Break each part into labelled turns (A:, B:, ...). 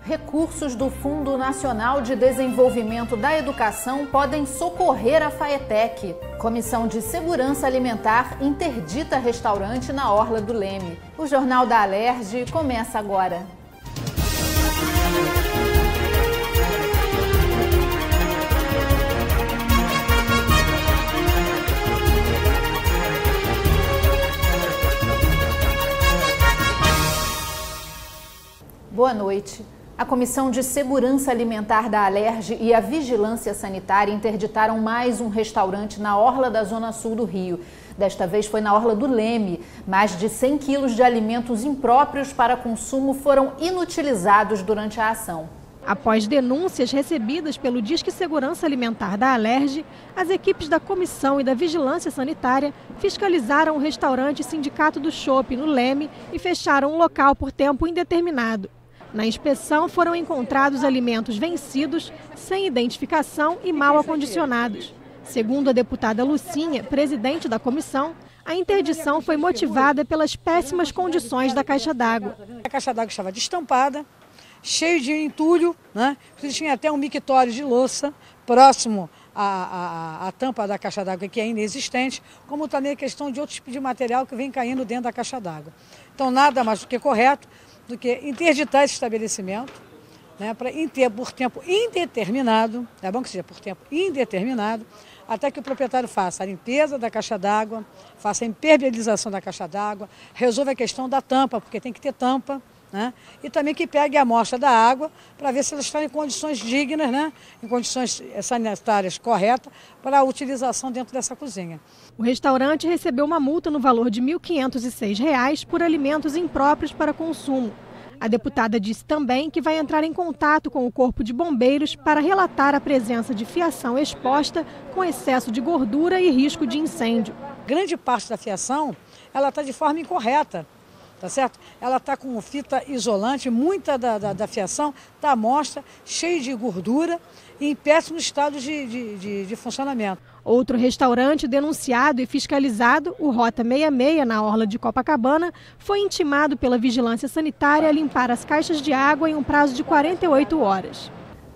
A: Recursos do Fundo Nacional de Desenvolvimento da Educação podem socorrer a Faetec. Comissão de Segurança Alimentar interdita restaurante na Orla do Leme. O Jornal da Alerj começa agora. Boa noite. A Comissão de Segurança Alimentar da Alerj e a Vigilância Sanitária interditaram mais um restaurante na orla da Zona Sul do Rio. Desta vez foi na Orla do Leme. Mais de 100 quilos de alimentos impróprios para consumo foram inutilizados durante a ação.
B: Após denúncias recebidas pelo Disque Segurança Alimentar da Alerj, as equipes da Comissão e da Vigilância Sanitária fiscalizaram o restaurante Sindicato do Chopp, no Leme, e fecharam o local por tempo indeterminado. Na inspeção foram encontrados alimentos vencidos, sem identificação e mal acondicionados. Segundo a deputada Lucinha, presidente da comissão, a interdição foi motivada pelas péssimas condições da caixa d'água.
C: A caixa d'água estava destampada, cheio de entulho, né? Tinha até um mictório de louça próximo à tampa da caixa d'água, que é inexistente, como também a questão de outro tipo de material que vem caindo dentro da caixa d'água. Então, nada mais do que correto do que interditar esse estabelecimento, né, por tempo indeterminado, é bom que seja por tempo indeterminado, até que o proprietário faça a limpeza da caixa d'água, faça a impermeabilização da caixa d'água, resolva a questão da tampa, porque tem que ter tampa, né, e também que pegue a amostra da água para ver se elas estão em condições dignas, né, em condições sanitárias corretas para a utilização dentro dessa cozinha.
B: O restaurante recebeu uma multa no valor de R$ 1.506 por alimentos impróprios para consumo. A deputada disse também que vai entrar em contato com o Corpo de Bombeiros para relatar a presença de fiação exposta com excesso de gordura e risco de incêndio.
C: Grande parte da fiação ela está de forma incorreta. Tá certo? Ela está com fita isolante, muita da fiação está à mostra, cheia de gordura e em péssimo estado de funcionamento.
B: Outro restaurante denunciado e fiscalizado, o Rota 66, na Orla de Copacabana, foi intimado pela Vigilância Sanitária a limpar as caixas de água em um prazo de 48 horas.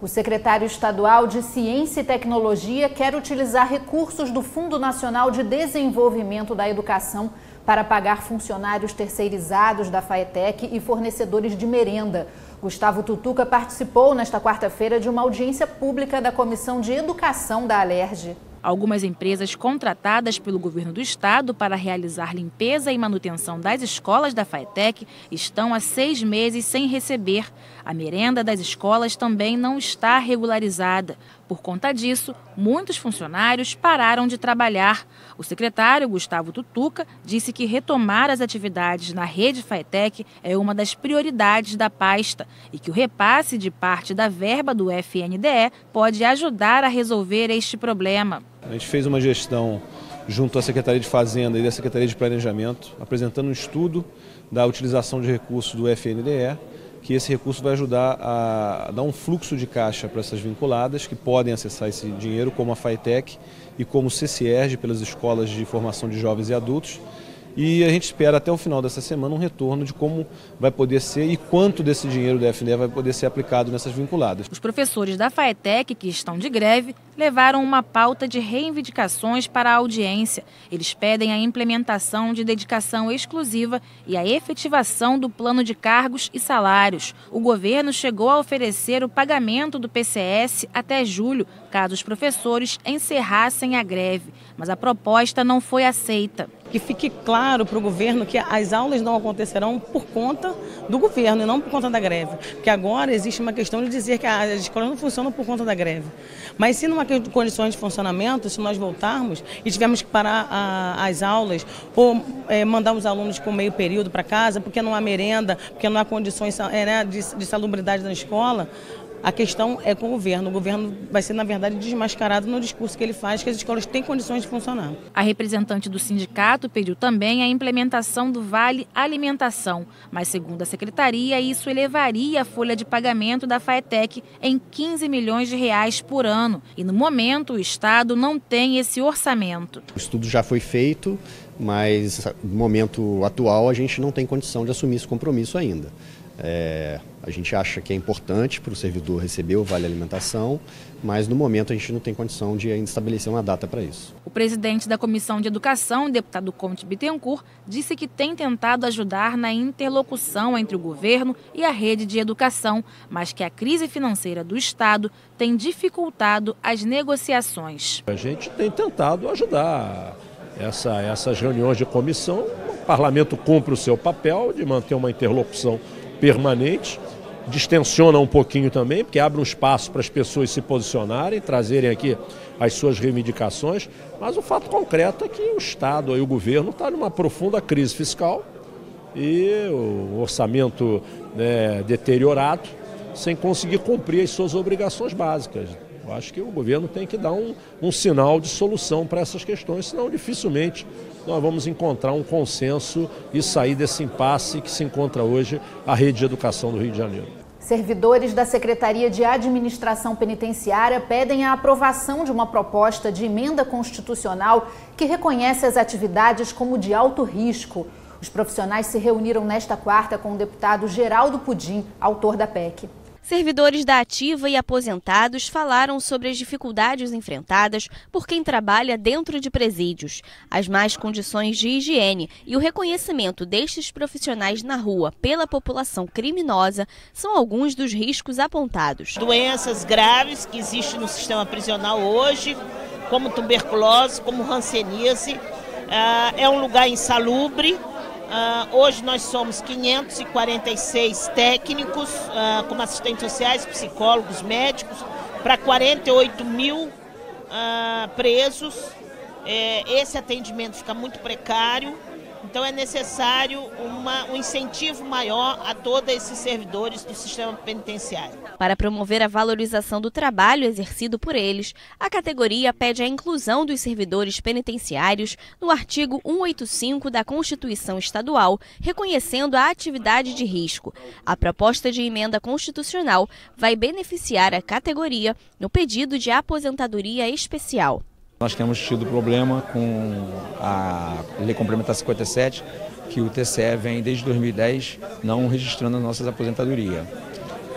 A: O secretário estadual de Ciência e Tecnologia quer utilizar recursos do Fundo Nacional de Desenvolvimento da Educação para pagar funcionários terceirizados da Faetec e fornecedores de merenda. Gustavo Tutuca participou nesta quarta-feira de uma audiência pública da Comissão de Educação da Alerj.
D: Algumas empresas contratadas pelo governo do estado para realizar limpeza e manutenção das escolas da Faetec estão há 6 meses sem receber. A merenda das escolas também não está regularizada. Por conta disso, muitos funcionários pararam de trabalhar. O secretário, Gustavo Tutuca, disse que retomar as atividades na rede Faetec é uma das prioridades da pasta e que o repasse de parte da verba do FNDE pode ajudar a resolver este problema.
E: A gente fez uma gestão junto à Secretaria de Fazenda e da Secretaria de Planejamento, apresentando um estudo da utilização de recursos do FNDE, que esse recurso vai ajudar a dar um fluxo de caixa para essas vinculadas que podem acessar esse dinheiro, como a Faetec e como o CCERJ, pelas escolas de formação de jovens e adultos. E a gente espera até o final dessa semana um retorno de como vai poder ser e quanto desse dinheiro do FNDE vai poder ser aplicado nessas vinculadas.
D: Os professores da Faetec, que estão de greve, levaram uma pauta de reivindicações para a audiência. Eles pedem a implementação de dedicação exclusiva e a efetivação do plano de cargos e salários. O governo chegou a oferecer o pagamento do PCS até julho, caso os professores encerrassem a greve, mas a proposta não foi aceita.
F: Que fique claro para o governo que as aulas não acontecerão por conta do governo e não por conta da greve. Porque agora existe uma questão de dizer que as escolas não funcionam por conta da greve. Mas se numa condições de funcionamento, se nós voltarmos e tivermos que parar as aulas ou mandar os alunos com meio período para casa, porque não há merenda, porque não há condições de salubridade na escola, a questão é com o governo. O governo vai ser, na verdade, desmascarado no discurso que ele faz, que as escolas têm condições de funcionar.
D: A representante do sindicato pediu também a implementação do Vale Alimentação, mas, segundo a secretaria, isso elevaria a folha de pagamento da Faetec em 15 milhões de reais por ano. E, no momento, o Estado não tem esse orçamento.
G: O estudo já foi feito, mas no momento atual a gente não tem condição de assumir esse compromisso ainda. A gente acha que é importante para o servidor receber o Vale Alimentação, mas no momento a gente não tem condição de ainda estabelecer uma data para isso.
D: O presidente da Comissão de Educação, deputado Conte Bittencourt, disse que tem tentado ajudar na interlocução entre o governo e a rede de educação, mas que a crise financeira do Estado tem dificultado as negociações.
H: A gente tem tentado ajudar essas reuniões de comissão. O parlamento cumpre o seu papel de manter uma interlocução permanente, distensiona um pouquinho também, porque abre um espaço para as pessoas se posicionarem, trazerem aqui as suas reivindicações, mas o fato concreto é que o Estado e o governo está numa profunda crise fiscal e o orçamento deteriorado, sem conseguir cumprir as suas obrigações básicas. Eu acho que o governo tem que dar um sinal de solução para essas questões, senão dificilmente nós vamos encontrar um consenso e sair desse impasse que se encontra hoje a rede de educação do Rio de Janeiro.
A: Servidores da Secretaria de Administração Penitenciária pedem a aprovação de uma proposta de emenda constitucional que reconhece as atividades como de alto risco. Os profissionais se reuniram nesta quarta com o deputado Geraldo Pudim, autor da PEC.
I: Servidores da ativa e aposentados falaram sobre as dificuldades enfrentadas por quem trabalha dentro de presídios, as más condições de higiene e o reconhecimento destes profissionais na rua pela população criminosa são alguns dos riscos apontados.
J: Doenças graves que existem no sistema prisional hoje, como tuberculose, como hanseníase, é um lugar insalubre. Hoje nós somos 546 técnicos, como assistentes sociais, psicólogos, médicos, para 48 mil presos. Esse atendimento fica muito precário, então é necessário um incentivo maior a todos esses servidores do sistema penitenciário.
I: Para promover a valorização do trabalho exercido por eles, a categoria pede a inclusão dos servidores penitenciários no artigo 185 da Constituição Estadual, reconhecendo a atividade de risco. A proposta de emenda constitucional vai beneficiar a categoria no pedido de aposentadoria especial.
K: Nós temos tido problema com a Lei Complementar 57, que o TCE vem desde 2010 não registrando as nossas aposentadorias.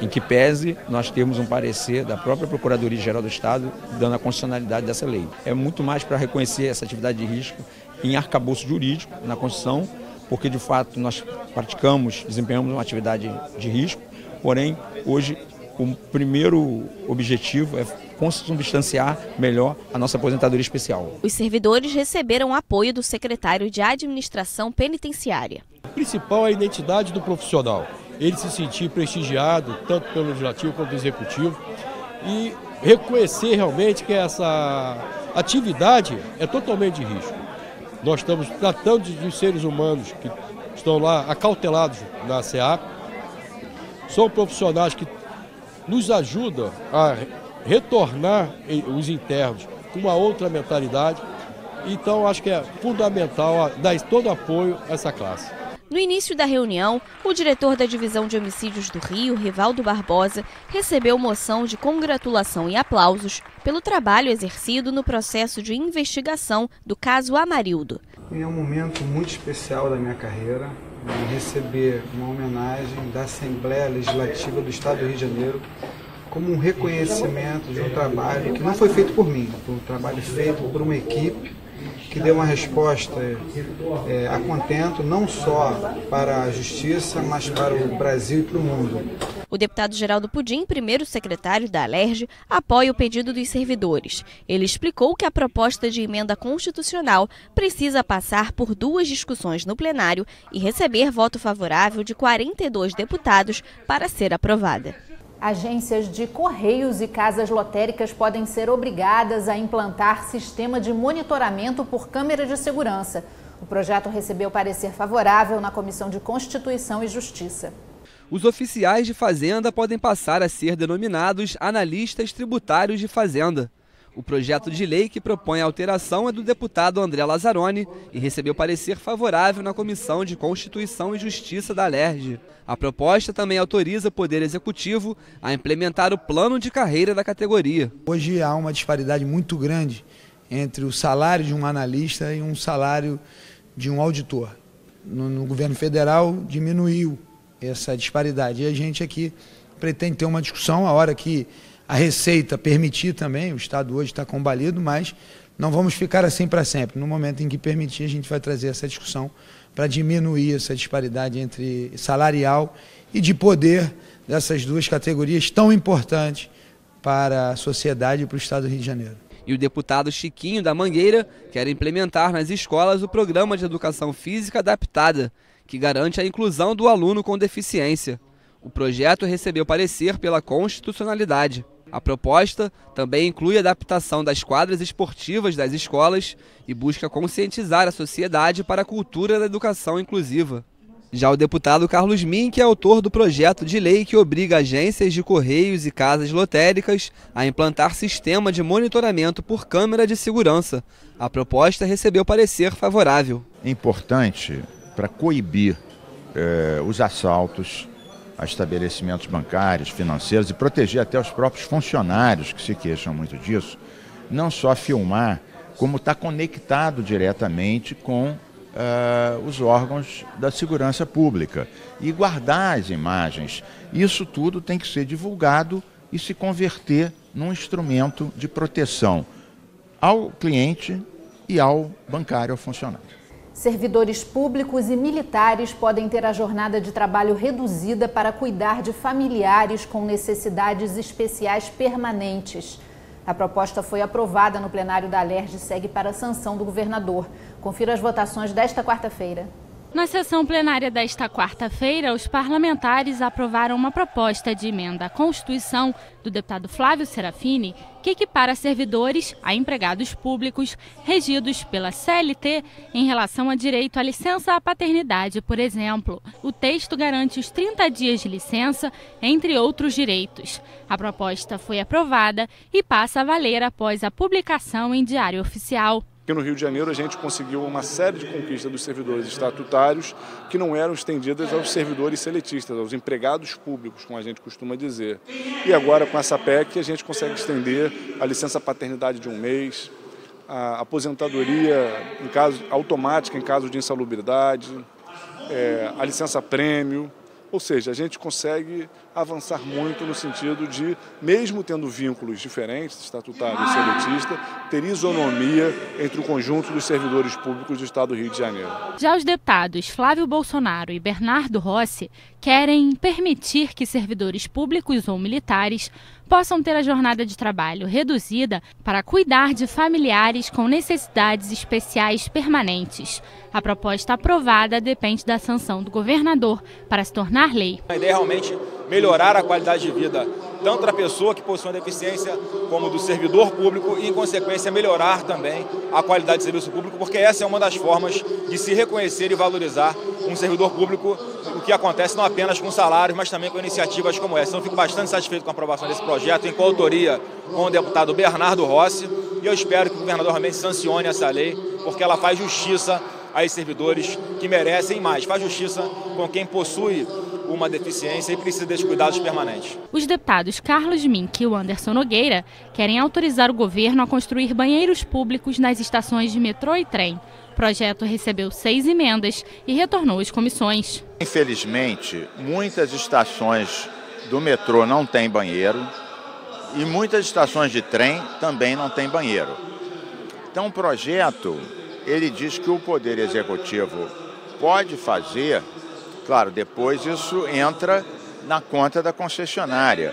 K: Em que pese nós temos um parecer da própria Procuradoria-Geral do Estado dando a constitucionalidade dessa lei. É muito mais para reconhecer essa atividade de risco em arcabouço jurídico, na Constituição, porque de fato nós desempenhamos uma atividade de risco, porém hoje o primeiro objetivo é consubstanciar melhor a nossa aposentadoria especial.
I: Os servidores receberam apoio do secretário de Administração Penitenciária.
L: O principal é a identidade do profissional. Ele se sentir prestigiado, tanto pelo Legislativo quanto pelo Executivo, e reconhecer realmente que essa atividade é totalmente de risco. Nós estamos tratando de seres humanos que estão lá acautelados na SEAP, são profissionais que nos ajudam a retornar os internos com uma outra mentalidade, então acho que é fundamental dar todo apoio a essa classe.
I: No início da reunião, o diretor da Divisão de Homicídios do Rio, Rivaldo Barbosa, recebeu moção de congratulação e aplausos pelo trabalho exercido no processo de investigação do caso Amarildo.
M: É um momento muito especial da minha carreira, receber uma homenagem da Assembleia Legislativa do Estado do Rio de Janeiro como um reconhecimento de um trabalho que não foi feito por mim, foi um trabalho feito por uma equipe que deu uma resposta a contento, não só para a Justiça, mas para o Brasil e para o mundo.
I: O deputado Geraldo Pudim, primeiro secretário da Alerj, apoia o pedido dos servidores. Ele explicou que a proposta de emenda constitucional precisa passar por 2 discussões no plenário e receber voto favorável de 42 deputados para ser aprovada.
A: Agências de correios e casas lotéricas podem ser obrigadas a implantar sistema de monitoramento por câmera de segurança. O projeto recebeu parecer favorável na Comissão de Constituição e Justiça.
N: Os oficiais de fazenda podem passar a ser denominados analistas tributários de fazenda. O projeto de lei que propõe a alteração é do deputado André Lazzaroni e recebeu parecer favorável na Comissão de Constituição e Justiça da Alerj. A proposta também autoriza o Poder Executivo a implementar o plano de carreira da categoria.
O: Hoje há uma disparidade muito grande entre o salário de um analista e um salário de um auditor. No governo federal diminuiu essa disparidade. E a gente aqui pretende ter uma discussão a hora que a Receita permitir também. O Estado hoje está combalido, mas não vamos ficar assim para sempre. No momento em que permitir, a gente vai trazer essa discussão para diminuir essa disparidade entre salarial e de poder dessas duas categorias tão importantes para a sociedade e para o Estado do Rio de Janeiro.
N: E o deputado Chiquinho da Mangueira quer implementar nas escolas o programa de educação física adaptada, que garante a inclusão do aluno com deficiência. O projeto recebeu parecer pela constitucionalidade. A proposta também inclui a adaptação das quadras esportivas das escolas e busca conscientizar a sociedade para a cultura da educação inclusiva. Já o deputado Carlos Mink é autor do projeto de lei que obriga agências de correios e casas lotéricas a implantar sistema de monitoramento por câmera de segurança. A proposta recebeu parecer favorável.
P: É importante para coibir os assaltos a estabelecimentos bancários, financeiros e proteger até os próprios funcionários que se queixam muito disso, não só filmar, como estar conectado diretamente com os órgãos da segurança pública e guardar as imagens. Isso tudo tem que ser divulgado e se converter num instrumento de proteção ao cliente e ao bancário, ao funcionário.
A: Servidores públicos e militares podem ter a jornada de trabalho reduzida para cuidar de familiares com necessidades especiais permanentes. A proposta foi aprovada no plenário da Alerj e segue para a sanção do governador. Confira as votações desta quarta-feira.
Q: Na sessão plenária desta quarta-feira, os parlamentares aprovaram uma proposta de emenda à Constituição do deputado Flávio Serafini, que equipara servidores a empregados públicos regidos pela CLT em relação a direito à licença paternidade, por exemplo. O texto garante os 30 dias de licença, entre outros direitos. A proposta foi aprovada e passa a valer após a publicação em Diário Oficial.
R: Aqui no Rio de Janeiro a gente conseguiu uma série de conquistas dos servidores estatutários que não eram estendidas aos servidores seletistas, aos empregados públicos, como a gente costuma dizer. E agora com essa PEC a gente consegue estender a licença paternidade de 1 mês, a aposentadoria automática em caso de insalubridade, a licença prêmio. Ou seja, a gente consegue avançar muito no sentido de, mesmo tendo vínculos diferentes, estatutário e seletista, ter isonomia entre o conjunto dos servidores públicos do Estado do Rio de Janeiro.
Q: Já os deputados Flávio Bolsonaro e Bernardo Rossi querem permitir que servidores públicos ou militares possam ter a jornada de trabalho reduzida para cuidar de familiares com necessidades especiais permanentes. A proposta aprovada depende da sanção do governador para se tornar lei.
S: A ideia é realmente melhorar a qualidade de vida tanto da pessoa que possui uma deficiência como do servidor público e, em consequência, melhorar também a qualidade do serviço público, porque essa é uma das formas de se reconhecer e valorizar um servidor público, o que acontece não apenas com salários, mas também com iniciativas como essa. Então, eu fico bastante satisfeito com a aprovação desse projeto, em coautoria com o deputado Bernardo Rossi, e eu espero que o governador realmente sancione essa lei, porque ela faz justiça aos servidores que merecem mais, faz justiça com quem possui uma deficiência e precisa desses cuidados permanentes.
Q: Os deputados Carlos Mink e Anderson Nogueira querem autorizar o governo a construir banheiros públicos nas estações de metrô e trem. O projeto recebeu 6 emendas e retornou às comissões.
P: Infelizmente, muitas estações do metrô não têm banheiro e muitas estações de trem também não têm banheiro. Então o projeto, ele diz que o Poder Executivo pode fazer. Claro, depois isso entra na conta da concessionária,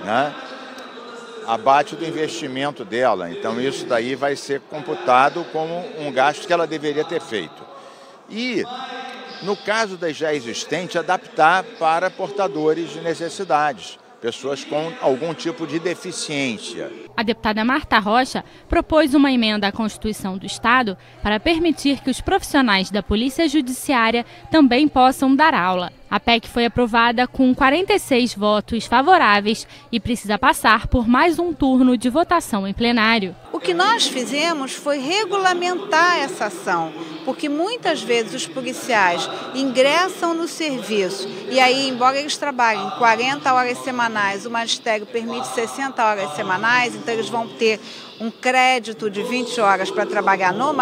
P: né? Abate do investimento dela. Então isso daí vai ser computado como um gasto que ela deveria ter feito. E, no caso das já existentes, adaptar para portadores de necessidades, pessoas com algum tipo de deficiência.
Q: A deputada Marta Rocha propôs uma emenda à Constituição do Estado para permitir que os profissionais da Polícia Judiciária também possam dar aula. A PEC foi aprovada com 46 votos favoráveis e precisa passar por mais um turno de votação em plenário.
T: O que nós fizemos foi regulamentar essa ação, porque muitas vezes os policiais ingressam no serviço e aí, embora eles trabalhem 40 horas semanais, o magistério permite 60 horas semanais, então eles vão ter um crédito de 20 horas para trabalhar no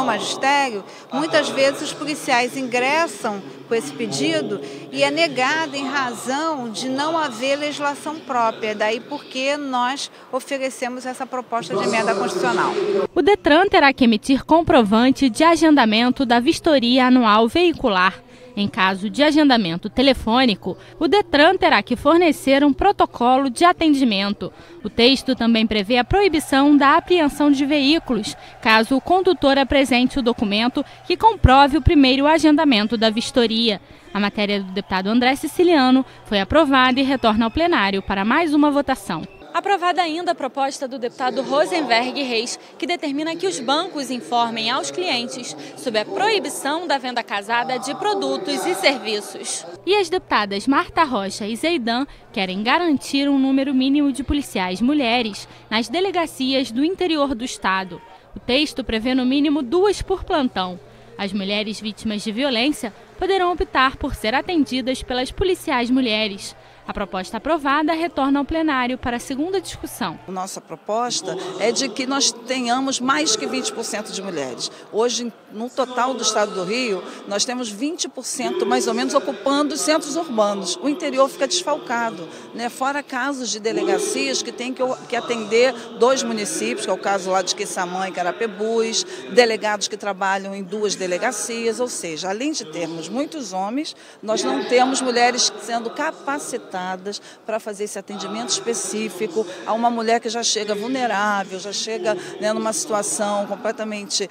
T: magistério. Muitas vezes os policiais ingressam com esse pedido e é negada em razão de não haver legislação própria. Daí porque nós oferecemos essa proposta de emenda constitucional.
Q: O Detran terá que emitir comprovante de agendamento da vistoria anual veicular. Em caso de agendamento telefônico, o Detran terá que fornecer um protocolo de atendimento. O texto também prevê a proibição da apreensão de veículos, caso o condutor apresente o documento que comprove o primeiro agendamento da vistoria. A matéria do deputado André Siciliano foi aprovada e retorna ao plenário para mais uma votação.
U: Aprovada ainda a proposta do deputado Rosenberg Reis, que determina que os bancos informem aos clientes sobre a proibição da venda casada de produtos e serviços.
Q: E as deputadas Marta Rocha e Zeidan querem garantir um número mínimo de policiais mulheres nas delegacias do interior do estado. O texto prevê no mínimo 2 por plantão. As mulheres vítimas de violência poderão optar por ser atendidas pelas policiais mulheres. A proposta aprovada retorna ao plenário para a segunda discussão.
V: Nossa proposta é de que nós tenhamos mais que 20% de mulheres. Hoje, no total do estado do Rio, nós temos 20% mais ou menos ocupando os centros urbanos. O interior fica desfalcado, né? Fora casos de delegacias que tem que atender 2 municípios, que é o caso lá de Quissamã e Carapebus, delegados que trabalham em 2 delegacias, ou seja, além de termos muitos homens, nós não temos mulheres sendo capacitadas para fazer esse atendimento específico a uma mulher que já chega vulnerável, já chega, né, numa situação completamente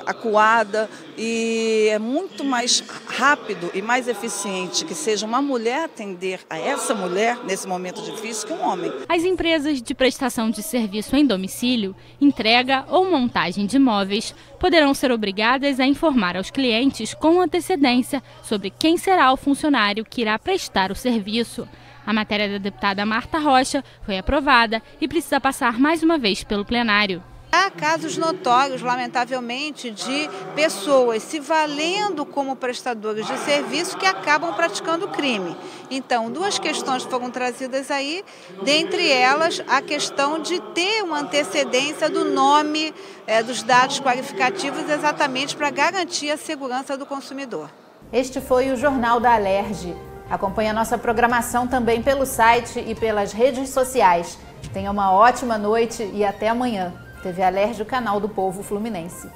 V: acuada, e é muito mais rápido e mais eficiente que seja uma mulher atender a essa mulher nesse momento difícil que um homem.
Q: As empresas de prestação de serviço em domicílio, entrega ou montagem de imóveis poderão ser obrigadas a informar aos clientes com antecedência sobre quem será o funcionário que irá prestar o serviço. A matéria da deputada Marta Rocha foi aprovada e precisa passar mais uma vez pelo plenário.
T: Há casos notórios, lamentavelmente, de pessoas se valendo como prestadores de serviço que acabam praticando crime. Então, 2 questões foram trazidas aí, dentre elas a questão de ter uma antecedência do nome, dos dados qualificativos, exatamente para garantir a segurança do consumidor.
A: Este foi o Jornal da Alerj. Acompanhe a nossa programação também pelo site e pelas redes sociais. Tenha uma ótima noite e até amanhã. TV Alerj, o canal do povo fluminense.